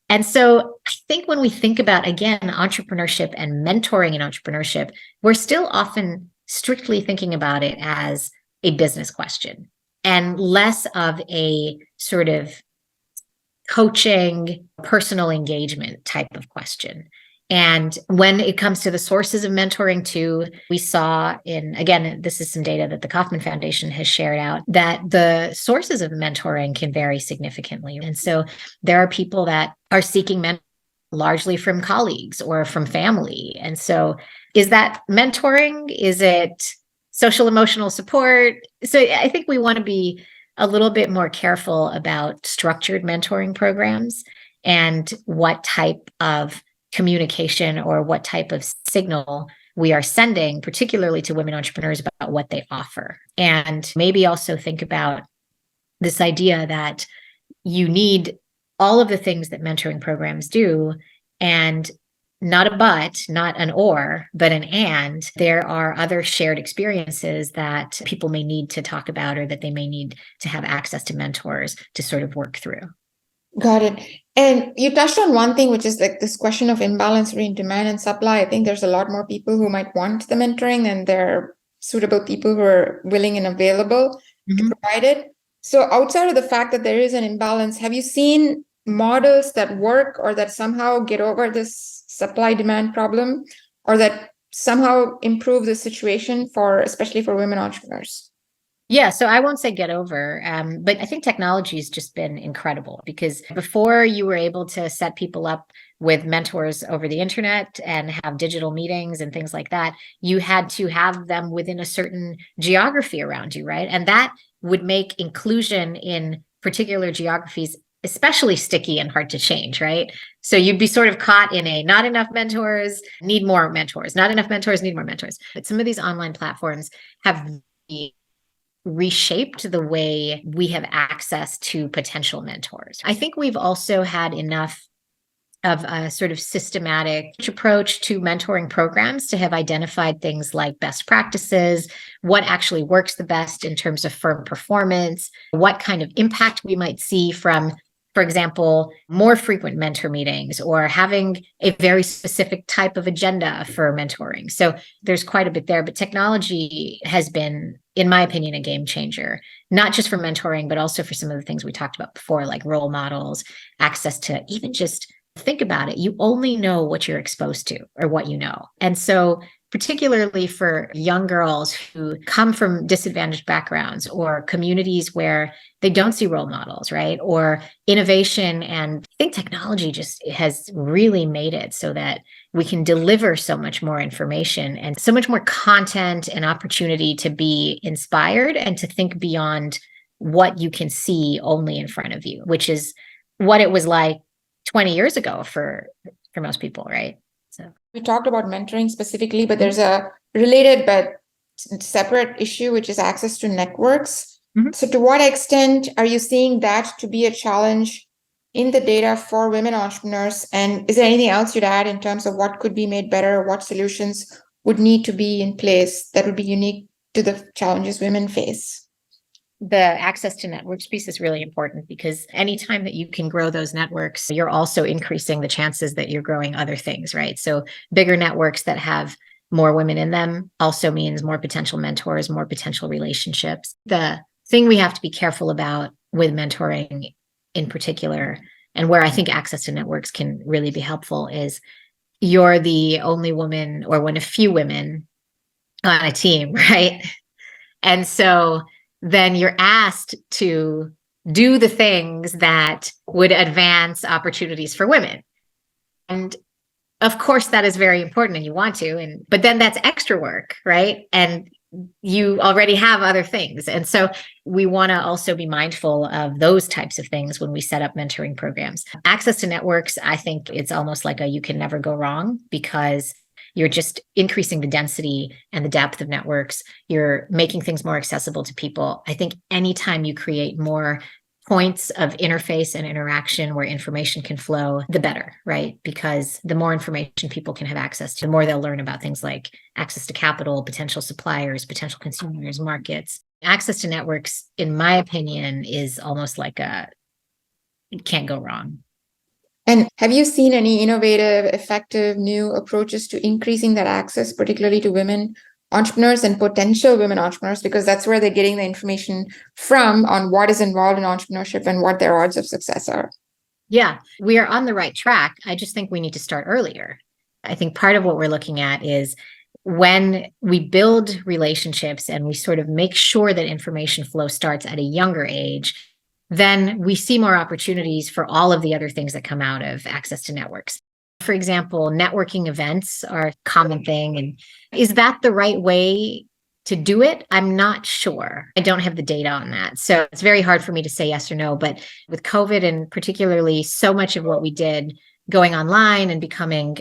And so I think when we think about, again, entrepreneurship and mentoring in entrepreneurship, we're still often strictly thinking about it as a business question and less of a sort of coaching, personal engagement type of question. And when it comes to the sources of mentoring too, we saw again, this is some data that the Kauffman Foundation has shared out, that the sources of mentoring can vary significantly. And so there are people that are seeking mentoring largely from colleagues or from family. And so is that mentoring? Is it social emotional support? So I think we want to be a little bit more careful about structured mentoring programs and what type of communication or what type of signal we are sending, particularly to women entrepreneurs, about what they offer. And maybe also think about this idea that you need all of the things that mentoring programs do, and not a but, not an or, but an and. There are other shared experiences that people may need to talk about, or that they may need to have access to mentors to sort of work through. Got it. And you touched on one thing, which is like this question of imbalance between demand and supply. I think there's a lot more people who might want the mentoring than there are suitable people who are willing and available to provide it. So outside of the fact that there is an imbalance, have you seen models that work or that somehow get over this supply demand problem, or that somehow improve the situation especially for women entrepreneurs? Yeah, so I won't say get over, but I think technology has just been incredible, because before you were able to set people up with mentors over the internet and have digital meetings and things like that, you had to have them within a certain geography around you, right? And that would make inclusion in particular geographies especially sticky and hard to change, right? So you'd be sort of caught in a not enough mentors, need more mentors, not enough mentors, need more mentors. But some of these online platforms have reshaped the way we have access to potential mentors. I think we've also had enough of a sort of systematic approach to mentoring programs to have identified things like best practices, what actually works the best in terms of firm performance, what kind of impact we might see from, for example, more frequent mentor meetings, or having a very specific type of agenda for mentoring. So there's quite a bit there, but technology has been, in my opinion, a game changer, not just for mentoring, but also for some of the things we talked about before, like role models, access to even just think about it. You only know what you're exposed to or what you know. And so particularly for young girls who come from disadvantaged backgrounds or communities where they don't see role models, right? Or innovation. And I think technology just has really made it so that we can deliver so much more information and so much more content and opportunity to be inspired and to think beyond what you can see only in front of you, which is what it was like 20 years ago for most people, right? So we talked about mentoring specifically, but there's a related but separate issue, which is access to networks. So to what extent are you seeing that to be a challenge in the data for women entrepreneurs? And is there anything else you'd add in terms of what could be made better, what solutions would need to be in place that would be unique to the challenges women face? The access to networks piece is really important, because anytime that you can grow those networks, you're also increasing the chances that you're growing other things, right? So bigger networks that have more women in them also means more potential mentors, more potential relationships. The thing we have to be careful about with mentoring in particular, and where I think access to networks can really be helpful, is you're the only woman or one of few women on a team, right? And so then you're asked to do the things that would advance opportunities for women. And of course, that is very important and you want to, but then that's extra work, right? And you already have other things. And so we want to also be mindful of those types of things when we set up mentoring programs. Access to networks, I think it's almost like you can never go wrong, because you're just increasing the density and the depth of networks. You're making things more accessible to people. I think anytime you create more points of interface and interaction where information can flow, the better, right? Because the more information people can have access to, the more they'll learn about things like access to capital, potential suppliers, potential consumers, markets. Access to networks, in my opinion, is almost like it can't go wrong. And have you seen any innovative, effective, new approaches to increasing that access, particularly to women entrepreneurs and potential women entrepreneurs, because that's where they're getting the information from on what is involved in entrepreneurship and what their odds of success are? Yeah, we are on the right track. I just think we need to start earlier. I think part of what we're looking at is when we build relationships and we sort of make sure that information flow starts at a younger age, then we see more opportunities for all of the other things that come out of access to networks. For example, networking events are a common thing. And is that the right way to do it? I'm not sure. I don't have the data on that. So it's very hard for me to say yes or no. But with COVID and particularly so much of what we did going online and becoming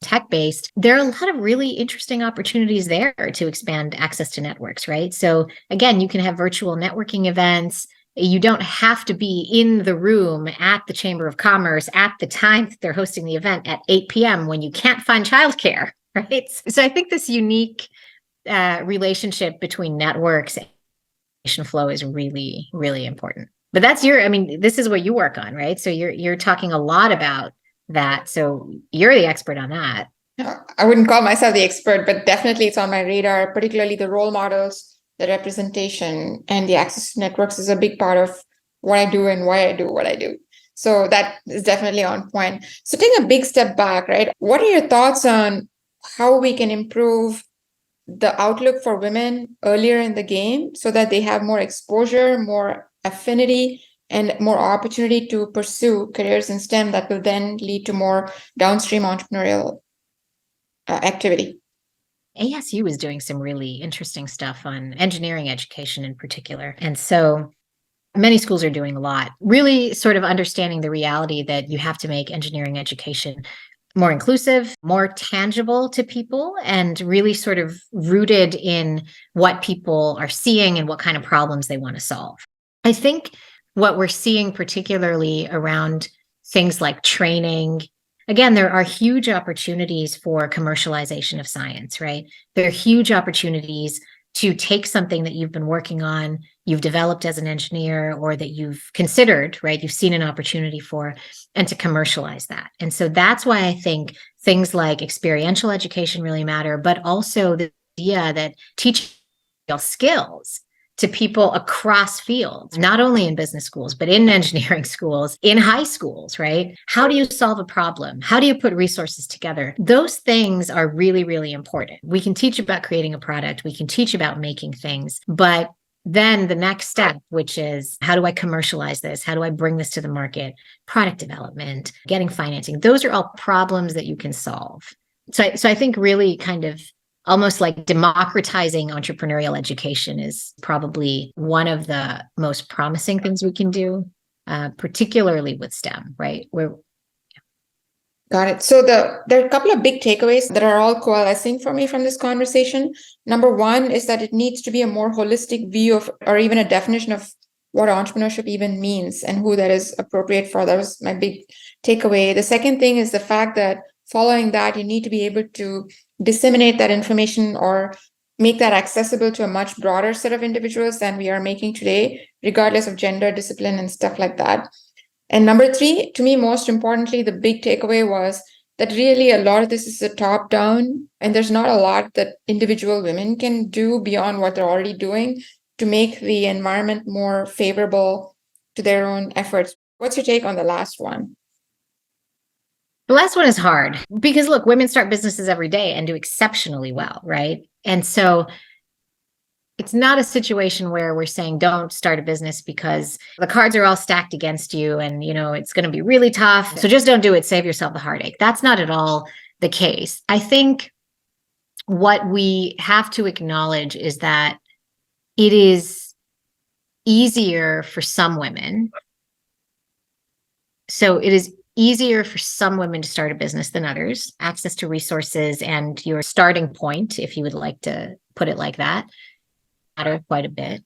tech-based, there are a lot of really interesting opportunities there to expand access to networks, right? So again, you can have virtual networking events. You don't have to be in the room at the Chamber of Commerce at the time that they're hosting the event at 8 p.m. when you can't find childcare, right? So I think this unique relationship between networks and information flow is really, really important. But that's this is what you work on, right? So you're talking a lot about that. So you're the expert on that. I wouldn't call myself the expert, but definitely it's on my radar, particularly the role models, the representation, and the access to networks is a big part of what I do and why I do what I do. So that is definitely on point. So take a big step back, right? What are your thoughts on how we can improve the outlook for women earlier in the game so that they have more exposure, more affinity, and more opportunity to pursue careers in STEM that will then lead to more downstream entrepreneurial activity? ASU is doing some really interesting stuff on engineering education in particular. And so many schools are doing a lot, really sort of understanding the reality that you have to make engineering education more inclusive, more tangible to people, and really sort of rooted in what people are seeing and what kind of problems they want to solve. I think what we're seeing, particularly around things like training, again, there are huge opportunities for commercialization of science, right? There are huge opportunities to take something that you've been working on, you've developed as an engineer, or that you've considered, right? You've seen an opportunity for, and to commercialize that. And so that's why I think things like experiential education really matter, but also the idea that teaching skills to people across fields, not only in business schools, but in engineering schools, in high schools, right? How do you solve a problem? How do you put resources together? Those things are really, really important. We can teach about creating a product. We can teach about making things, but then the next step, which is how do I commercialize this? How do I bring this to the market? Product development, getting financing. Those are all problems that you can solve. So I think really kind of almost like democratizing entrepreneurial education is probably one of the most promising things we can do, particularly with STEM, right? Got it. So there are a couple of big takeaways that are all coalescing for me from this conversation. Number one is that it needs to be a more holistic view of, or even a definition of what entrepreneurship even means and who that is appropriate for. That was my big takeaway. The second thing is the fact that following that, you need to be able to disseminate that information or make that accessible to a much broader set of individuals than we are making today, regardless of gender, discipline, and stuff like that. And number three, to me, most importantly, the big takeaway was that really a lot of this is a top down, and there's not a lot that individual women can do beyond what they're already doing to make the environment more favorable to their own efforts. What's your take on the last one? The last one is hard because look, women start businesses every day and do exceptionally well, right? And so it's not a situation where we're saying don't start a business because the cards are all stacked against you and, it's going to be really tough. So just don't do it. Save yourself the heartache. That's not at all the case. I think what we have to acknowledge is that it is easier for some women. So it is easier for some women to start a business than others. Access to resources and your starting point, if you would like to put it like that, matter quite a bit.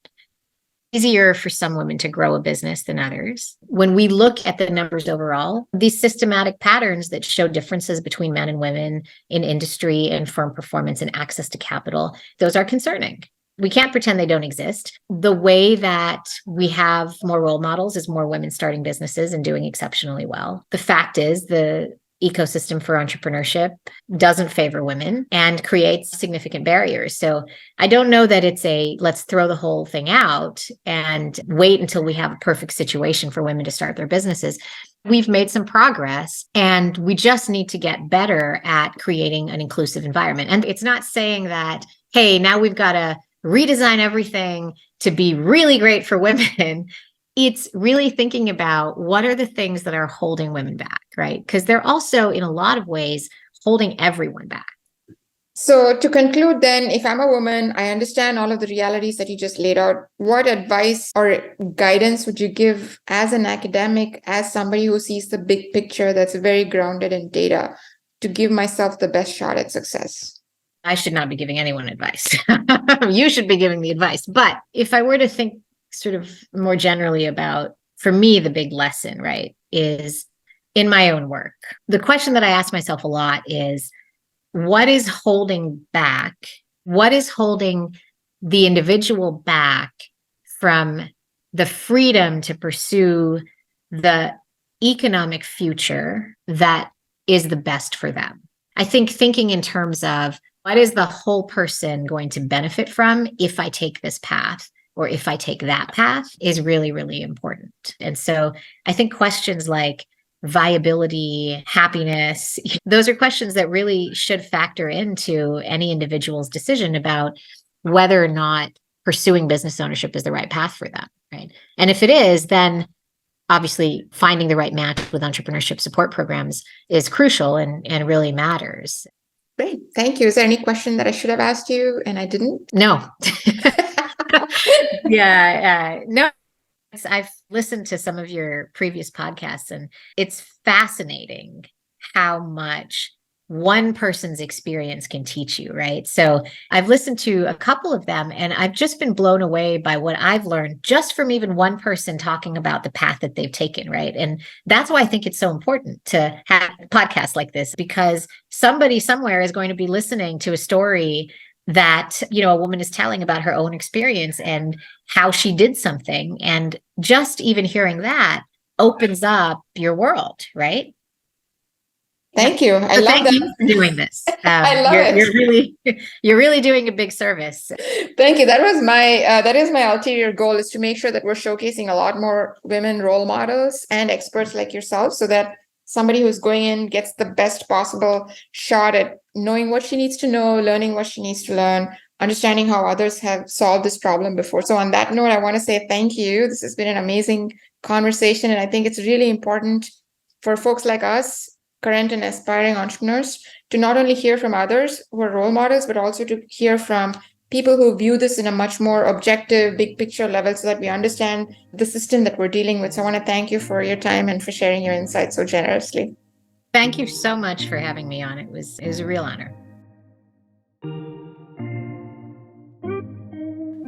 Easier for some women to grow a business than others. When we look at the numbers overall, these systematic patterns that show differences between men and women in industry and firm performance and access to capital, those are concerning. We can't pretend they don't exist. The way that we have more role models is more women starting businesses and doing exceptionally well. The fact is the ecosystem for entrepreneurship doesn't favor women and creates significant barriers. So I don't know that it's let's throw the whole thing out and wait until we have a perfect situation for women to start their businesses. we've made some progress and we just need to get better at creating an inclusive environment. And it's not saying that, hey, now we've got to redesign everything to be really great for women. It's really thinking about what are the things that are holding women back, right? Because they're also, in a lot of ways, holding everyone back. So to conclude then, if I'm a woman, I understand all of the realities that you just laid out. What advice or guidance would you give as an academic, as somebody who sees the big picture that's very grounded in data, to give myself the best shot at success? I should not be giving anyone advice. You should be giving the advice. But if I were to think sort of more generally about, for me, the big lesson, right, is in my own work. The question that I ask myself a lot is, what is holding back? What is holding the individual back from the freedom to pursue the economic future that is the best for them? I think thinking in terms of what is the whole person going to benefit from if I take this path or if I take that path is really, really important. And so I think questions like viability, happiness, those are questions that really should factor into any individual's decision about whether or not pursuing business ownership is the right path for them, right? And if it is, then obviously finding the right match with entrepreneurship support programs is crucial and really matters. Great. Thank you. Is there any question that I should have asked you and I didn't? No. No. I've listened to some of your previous podcasts, and it's fascinating how much one person's experience can teach you, right? So I've listened to a couple of them, and I've just been blown away by what I've learned just from even one person talking about the path that they've taken, right? And that's why I think it's so important to have podcasts like this, because somebody somewhere is going to be listening to a story that, a woman is telling about her own experience and how she did something. And just even hearing that opens up your world, right? Thank you. I love thank that. you for doing this. I love it. You're really doing a big service. Thank you. That is my ulterior goal, is to make sure that we're showcasing a lot more women role models and experts like yourself, so that somebody who's going in gets the best possible shot at knowing what she needs to know, learning what she needs to learn, understanding how others have solved this problem before. So on that note, I want to say thank you. This has been an amazing conversation. And I think it's really important for folks like us, current and aspiring entrepreneurs, to not only hear from others who are role models, but also to hear from people who view this in a much more objective, big picture level, so that we understand the system that we're dealing with. So I want to thank you for your time and for sharing your insights so generously. Thank you so much for having me on. It was a real honor.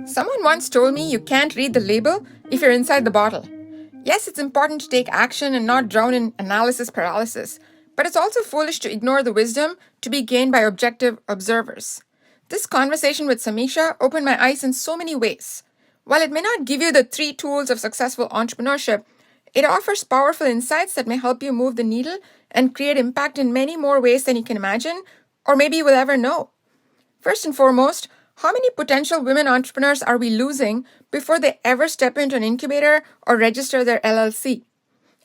Someone once told me you can't read the label if you're inside the bottle. Yes, it's important to take action and not drown in analysis paralysis, but it's also foolish to ignore the wisdom to be gained by objective observers. This conversation with Sameeksha opened my eyes in so many ways. While it may not give you the 3 tools of successful entrepreneurship, it offers powerful insights that may help you move the needle and create impact in many more ways than you can imagine, or maybe you will ever know. First and foremost, how many potential women entrepreneurs are we losing before they ever step into an incubator or register their LLC?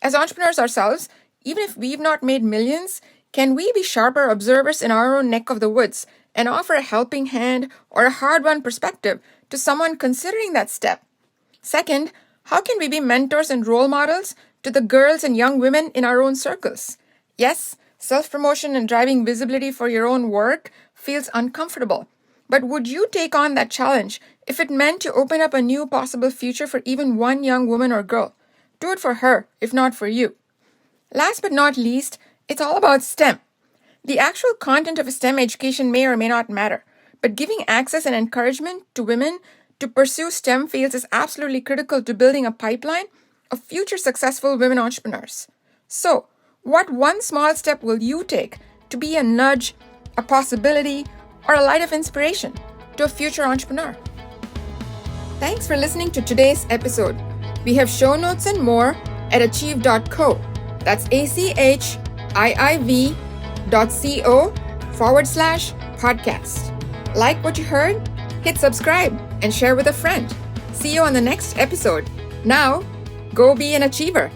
As entrepreneurs ourselves, even if we've not made millions, can we be sharper observers in our own neck of the woods and offer a helping hand or a hard-won perspective to someone considering that step? Second, how can we be mentors and role models to the girls and young women in our own circles? Yes, self-promotion and driving visibility for your own work feels uncomfortable. But would you take on that challenge if it meant to open up a new possible future for even one young woman or girl? Do it for her, if not for you. Last but not least, it's all about STEM. The actual content of a STEM education may or may not matter, but giving access and encouragement to women to pursue STEM fields is absolutely critical to building a pipeline of future successful women entrepreneurs. So, what one small step will you take to be a nudge, a possibility, or a light of inspiration to a future entrepreneur? Thanks for listening to today's episode. We have show notes and more at achieve.co. That's ACHIIV.co/podcast. Like what you heard? Hit subscribe and share with a friend. See you on the next episode. Now, go be an achiever.